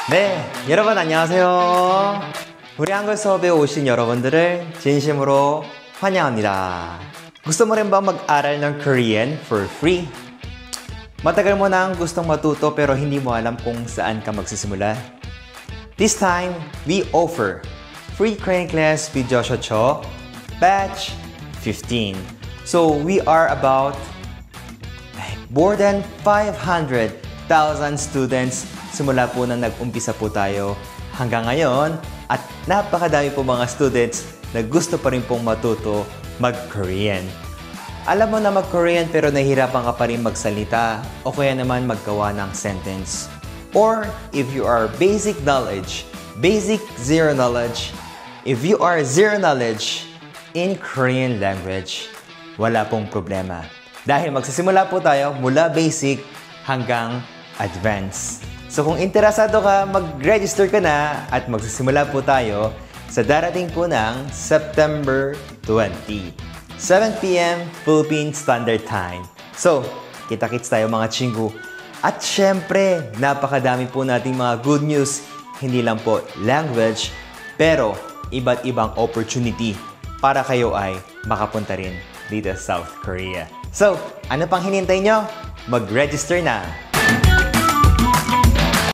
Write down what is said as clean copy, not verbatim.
네, 여러분 안녕하세요. 우리 한글 수업에 오신 여러분들을 진심으로 환영합니다. Gusto mo rin ba mag-aral ng Korean for free? Matagal mo nang gustong matuto pero hindi mo alam kung saan ka magsisimula? This time, we offer free Korean class with Joshua Cho, batch 15. So we are about more than 500,000 students simula po na nag-umpisa po tayo hanggang ngayon at napakadami po mga students na gusto pa rin pong matuto mag-Korean. Alam mo na mag-Korean pero nahihirapan ka pa rin magsalita o kaya naman maggawa ng sentence. Or if you are basic knowledge, basic zero knowledge, if you are zero knowledge in Korean language, wala pong problema. Dahil magsisimula po tayo mula basic hanggang advanced. So kung interesado ka, mag-register ka na at magsisimula po tayo sa darating po ng September 20. 7 p.m. Philippine Standard Time. So, kita-kits tayo mga chingu. At syempre, napakadami po nating mga good news. Hindi lang po language, pero iba't ibang opportunity para kayo ay makapunta rin dito sa South Korea. So, ano pang hinintay nyo? Mag-register na!